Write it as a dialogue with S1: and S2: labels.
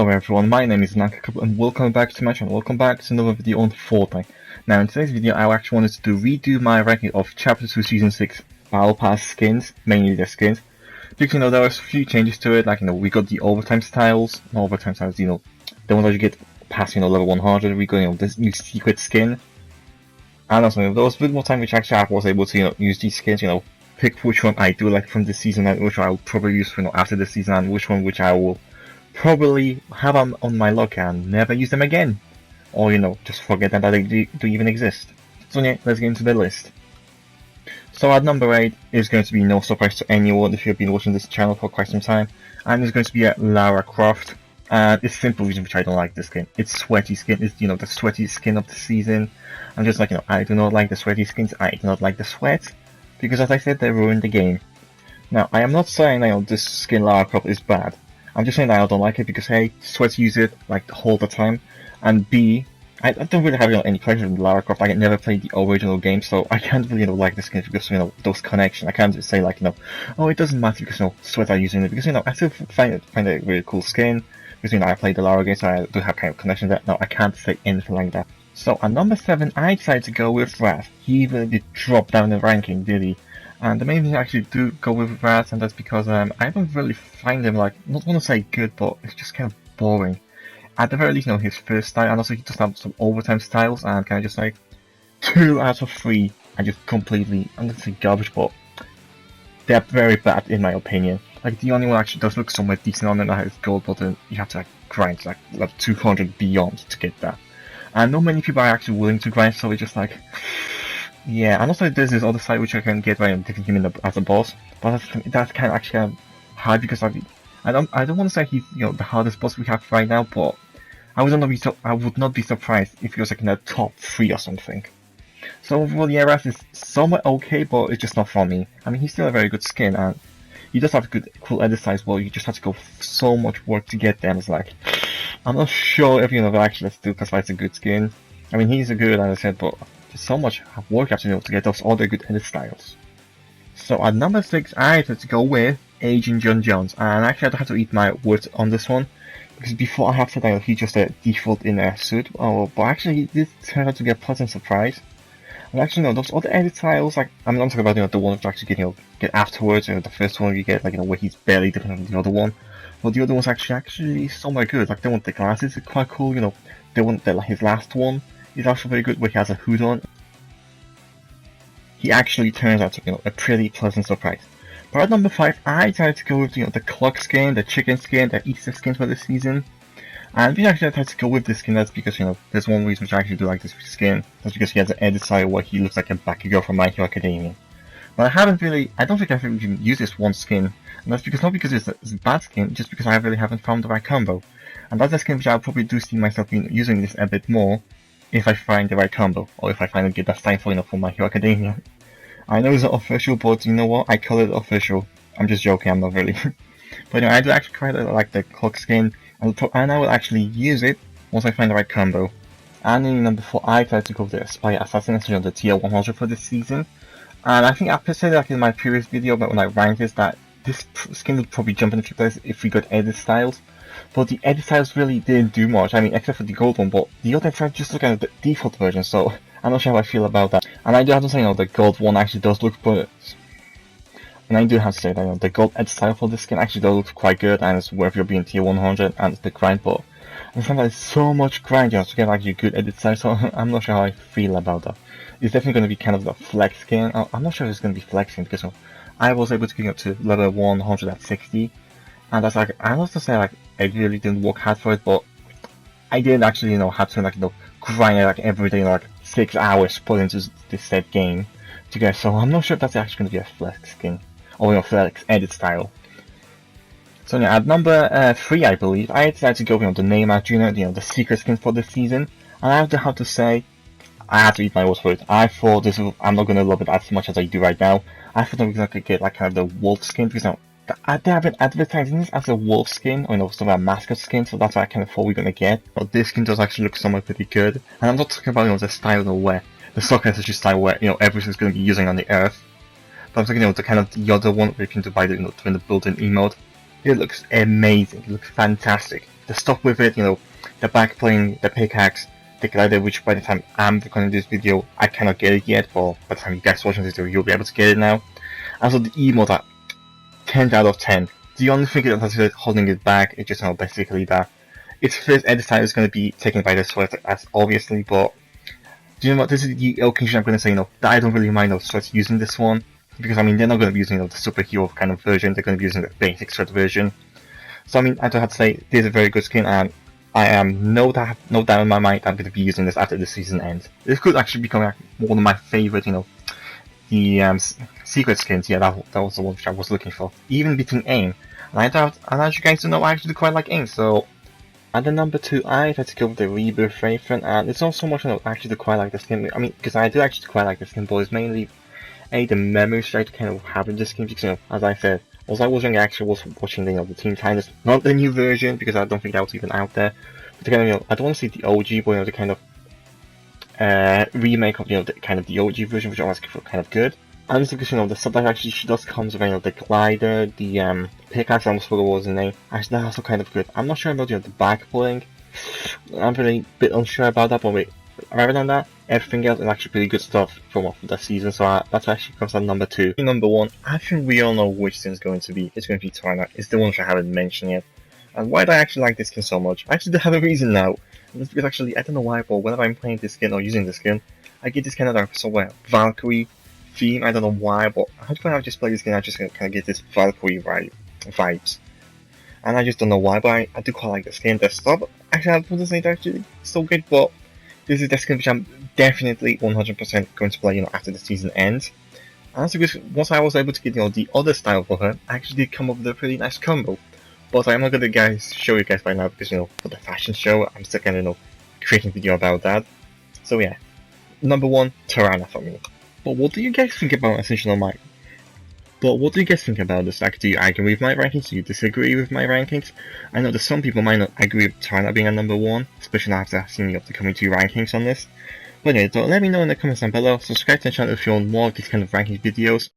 S1: Hello everyone, my name is Nakakub and welcome back to my channel. Welcome back to another video on Fortnite. Now in today's video I actually wanted to redo my ranking of Chapter 2 Season 6 Battle Pass skins, mainly the skins. Because there was a few changes to it, like we got the overtime styles, the ones that you get past level 100, we got this new secret skin. And also there was a bit more time which actually I was able to use these skins, pick which one I do like from this season and which I will probably use after this season, and which one which I will probably have on my locker and never use them again, or just forget that they do even exist. So yeah, let's get into the list. So at number 8 is going to be no surprise to anyone if you've been watching this channel for quite some time, and it's going to be a Lara Croft. And it's simple reason which I don't like this skin. It's sweaty skin. It's the sweaty skin of the season. I'm just like I do not like the sweaty skins. I do not like the sweat because, as I said, they ruin the game. Now I am not saying this skin Lara Croft is bad. I'm just saying that I don't like it because A, Sweats use it like all the time, and B, I don't really have any pleasure in Lara Croft. I never played the original game, so I can't really like the skin because those connections. I can't just say oh, it doesn't matter because Sweats are using it, because I still find it a really cool skin because I played the Lara game, so I do have kind of connection there. No, I can't say anything like that. So at number 7, I decided to go with Wrath. He really did drop down the ranking, did he? And the main thing I actually do go with Wrath, and that's because I don't really find him not want to say good, but it's just kind of boring. At the very least, his first style, and also he does have some overtime styles, and kind of just 2 out of 3 are just completely, I'm not gonna say garbage, but they're very bad in my opinion. The only one actually does look somewhat decent on it, that is gold, but then you have to grind level 200 beyond to get that. And not many people are actually willing to grind, so it's just yeah, and also there's this other side which I can get by defeating him as a boss, but that's kind of actually hard because I don't want to say he's the hardest boss we have right now, but I would not be surprised if he was in the top 3 or something. So overall, yeah, Wrath is somewhat okay, but it's just not for me. I mean, he's still a very good skin, and he does have a cool edit size. Well, you just have to go so much work to get them. It's I'm not sure if that actually still classifies as a good skin. I mean, he's a good, as I said, but there's so much work you have to get those other good edit styles. So at number 6, I had to go with Agent John Jones, and actually I don't have to eat my words on this one, because before I have said that he's just a default in a suit, but actually he did turn out to be a pleasant surprise. And actually no, those other edit styles, I'm not talking about the one that you actually get afterwards, the first one you get where he's barely different from the other one, but the other one's actually somewhat good. The one with the glasses is quite cool, the one that his last one is also very good, where he has a hood on. He actually turns out to be a pretty pleasant surprise. But at number 5, I decided to go with the clock skin, the chicken skin, the Easter skin for this season. And we actually decided to go with this skin. That's because there's one reason which I actually do like this skin. That's because he has an edit style where he looks like a Batgirl from My Hero Academia. But I don't think I've even used this one skin, and that's not because it's a bad skin, just because I really haven't found the right combo. And that's a skin which I'll probably do see myself using this a bit more if I find the right combo, or if I finally get that style for My Hero Academia. I know it's not official, but you know what? I call it official. I'm just joking, I'm not really. But I do actually quite like the clock skin, and I will actually use it once I find the right combo. And in number 4, I tried to go with the Spy Assassin, the tier 100 for this season. And I think I said in my previous video about when I ranked this, that this skin would probably jump in a few places if we got edit styles. But the edit styles really didn't do much, except for the gold one, but the other styles just look at the default version, so I'm not sure how I feel about that. And I do have to say, the gold one actually does look good. And I do have to say that the gold edit style for this skin actually does look quite good, and it's worth your being tier 100 and the grind, but I understand that it's so much grind to get a good edit style, so I'm not sure how I feel about that. It's definitely going to be kind of the flex skin. I'm not sure if it's going to be flexing, because I was able to get up to level 100 at 60, and that's I must say I really didn't work hard for it, but I did actually have to grind it every day 6 hours put into this said game to get. So I'm not sure if that's actually going to be a flex skin or flex edit style. So yeah, at number 3, I believe I decided to go with the Neymar Jr., the secret skin for this season, and I have to say, I have to eat my words for it. I thought I'm not going to love it as much as I do right now. I thought I was going to get kind of the wolf skin, because they have been advertising this as a wolf skin, or sort of a mascot skin, so that's what I kind of thought we were going to get. But this skin does actually look somewhat pretty good. And I'm not talking about the style where the soccer SSG style where everything's going to be using on the earth. But I'm talking the kind of the other one where you can buy the the built-in emote. It looks amazing. It looks fantastic. the stuff with it, the backbling, the pickaxe, the glider, which by the time I'm recording this video, I cannot get it yet, but by the time you guys watching this video, you'll be able to get it now. Also, the emote that 10 out of 10. The only thing that's holding it back is just basically that its first edit time is going to be taken by the sweat, as obviously, but do you know what? This is the occasion I'm going to say, that I don't really mind sweats using this one, because I mean they're not going to be using the superhero kind of version, they're going to be using the basic sweat version. So I mean, I don't have to say this is a very good skin, and I am no doubt in my mind I'm going to be using this after the season ends. This could actually become one of my favorite, the secret skins. Yeah, that was the one which I was looking for, even beating AIM. And as you guys know, I actually quite like AIM. So at the number 2, I had to go with the Rebirth Raven, and it's not so much I actually quite like the skin. I mean, because I do actually quite like the skin, but it's mainly the memories I kind of have in this skin. Because as I said, whilst I was young, I actually was watching the Teen Titans, not the new version, because I don't think that was even out there. But the kind of I don't want to see the OG, but the kind of remake of the OG version, which I was kind of good. And it's because the stuff that actually does comes with the glider, the pickaxe, I almost forgot what was the name. Actually, that's also kind of good. I'm not sure about the back bling. I'm really a bit unsure about that, but wait, rather than that, everything else is actually pretty good stuff from the season. So that actually comes at number 2. Number 1, I think we all know which skin it's going to be. It's going to be Twilight. It's the one which I haven't mentioned yet. And why do I actually like this skin so much? I actually do have a reason now. And it's because actually, I don't know why, but whenever I'm playing this skin or using this skin, I get this kind of somewhere Valkyrie theme. I don't know why, but when I just play this game, I just kind of get this Valkyrie vibes. And I just don't know why, but I do quite like the skin. The stuff, actually, I wouldn't say it's actually so good, but this is the skin which I'm definitely 100% going to play, after the season ends. And that's because once I was able to get, the other style for her, I actually did come up with a pretty nice combo. But I'm not gonna show you guys by now, because, for the fashion show, I'm still gonna, creating a video about that. So yeah, number 1, Tirana for me. But what do you guys think about Essential Mind? But what do you guys think about this? Like, do you agree with my rankings? Do you disagree with my rankings? I know that some people might not agree with Tirana being at number 1, especially after seeing the upcoming 2 rankings on this. But anyway, so let me know in the comments down below. Subscribe to the channel if you want more of these kind of ranking videos.